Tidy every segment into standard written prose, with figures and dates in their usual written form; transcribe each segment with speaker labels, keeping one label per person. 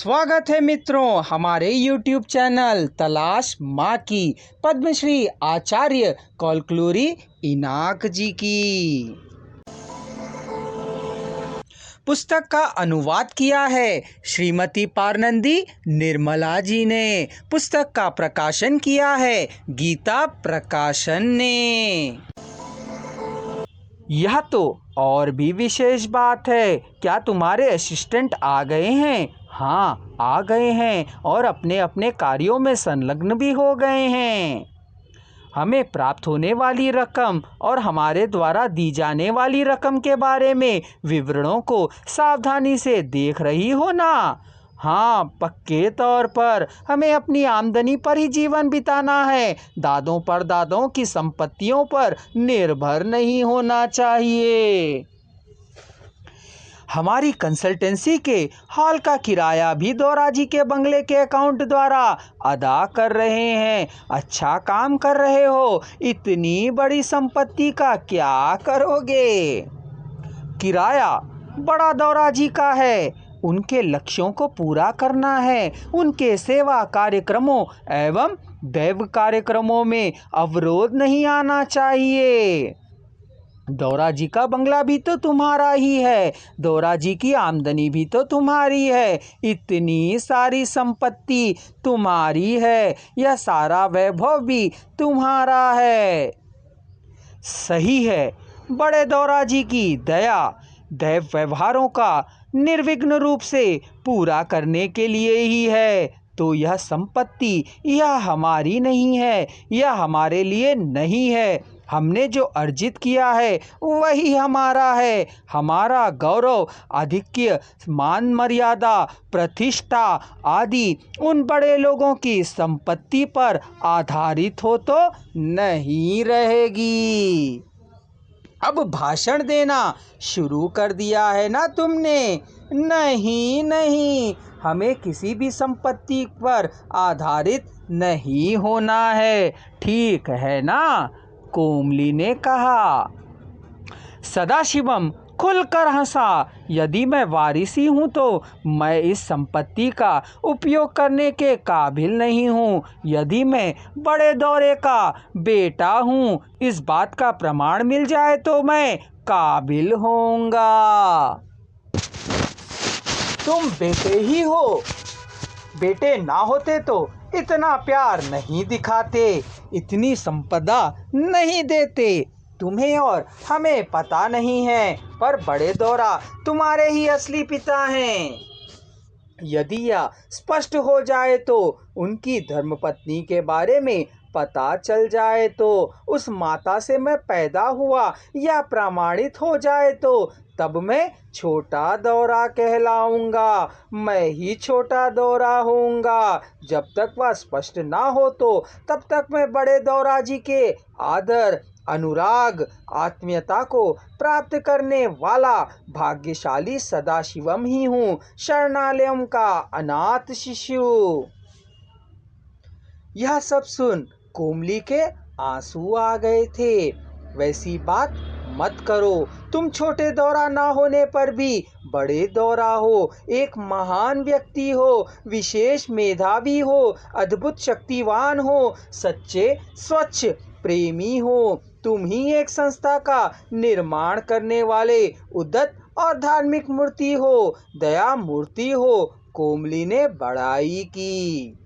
Speaker 1: स्वागत है मित्रों हमारे YouTube चैनल तलाश माँ की पद्मश्री आचार्य कौलक्लूरी इनाक जी की। पुस्तक का अनुवाद किया है श्रीमती पारनंदी निर्मला जी ने। पुस्तक का प्रकाशन किया है गीता प्रकाशन ने। यह तो और भी विशेष बात है। क्या तुम्हारे असिस्टेंट आ गए हैं? हाँ, आ गए हैं और अपने अपने कार्यों में संलग्न भी हो गए हैं। हमें प्राप्त होने वाली रकम और हमारे द्वारा दी जाने वाली रकम के बारे में विवरणों को सावधानी से देख रही हो ना? हाँ, पक्के तौर पर हमें अपनी आमदनी पर ही जीवन बिताना है। दादों परदादों की संपत्तियों पर निर्भर नहीं होना चाहिए। हमारी कंसल्टेंसी के हॉल का किराया भी दौरा जी के बंगले के अकाउंट द्वारा अदा कर रहे हैं। अच्छा काम कर रहे हो। इतनी बड़ी संपत्ति का क्या करोगे? किराया बड़ा दौरा जी का है। उनके लक्ष्यों को पूरा करना है। उनके सेवा कार्यक्रमों एवं दैव कार्यक्रमों में अवरोध नहीं आना चाहिए। दौरा जी का बंगला भी तो तुम्हारा ही है। दौरा जी की आमदनी भी तो तुम्हारी है। इतनी सारी संपत्ति तुम्हारी है। यह सारा वैभव भी तुम्हारा है। सही है। बड़े दौरा जी की दया दैव व्यवहारों का निर्विघ्न रूप से पूरा करने के लिए ही है। तो यह संपत्ति यह हमारी नहीं है, यह हमारे लिए नहीं है। हमने जो अर्जित किया है वही हमारा है। हमारा गौरव, आधिक्य, मान मर्यादा, प्रतिष्ठा आदि उन बड़े लोगों की संपत्ति पर आधारित हो तो नहीं रहेगी। अब भाषण देना शुरू कर दिया है ना तुमने? नहीं नहीं, हमें किसी भी संपत्ति पर आधारित नहीं होना है। ठीक है ना? कोमली ने कहा। सदाशिवम खुलकर हंसा। यदि मैं वारिसी हूँ तो मैं इस संपत्ति का उपयोग करने के काबिल नहीं हूँ। यदि मैं बड़े दौरे का बेटा हूँ, इस बात का प्रमाण मिल जाए तो मैं काबिल होऊंगा। तुम बेटे ही हो। बेटे ना होते तो इतना प्यार नहीं दिखाते, इतनी संपदा नहीं देते। तुम्हें और हमें पता नहीं है, पर बड़े दौरा तुम्हारे ही असली पिता हैं। यदि यह स्पष्ट हो जाए तो उनकी धर्मपत्नी के बारे में पता चल जाए तो उस माता से मैं पैदा हुआ या प्रमाणित हो जाए तो तब मैं छोटा दौरा कहलाऊंगा। मैं ही छोटा दौरा होऊंगा। जब तक वह स्पष्ट ना हो तो तब तक मैं बड़े दौरा जी के आदर, अनुराग, आत्मीयता को प्राप्त करने वाला भाग्यशाली सदाशिवम ही हूँ, शरणालयम का अनाथ शिशु। यह सब सुन कोमली के आंसू आ गए थे। वैसी बात मत करो। तुम छोटे दौरा ना होने पर भी बड़े दौरा हो, एक महान व्यक्ति हो, विशेष मेधावी हो, अद्भुत शक्तिवान हो, सच्चे स्वच्छ प्रेमी हो। तुम ही एक संस्था का निर्माण करने वाले उद्दत और धार्मिक मूर्ति हो, दया मूर्ति हो। कोमली ने बड़ाई की।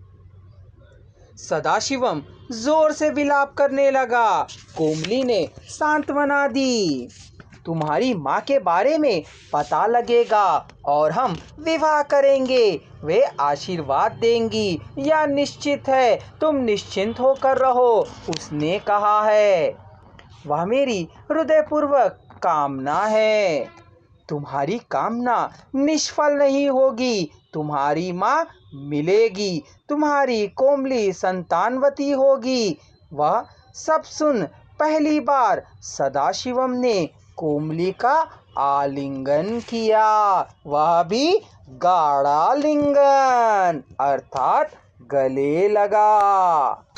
Speaker 1: सदाशिवम जोर से विलाप करने लगा। कोमली ने सांत्वना दी। तुम्हारी माँ के बारे में पता लगेगा और हम विवाह करेंगे। वे आशीर्वाद देंगी, यह निश्चित है। तुम निश्चिंत होकर रहो, उसने कहा है। वह मेरी हृदयपूर्वक कामना है। तुम्हारी कामना निष्फल नहीं होगी। तुम्हारी माँ मिलेगी। तुम्हारी कोमली संतानवती होगी। वह सब सुन पहली बार सदाशिवम ने कोमली का आलिंगन किया, वह भी गाढ़ा लिंगन, अर्थात गले लगा।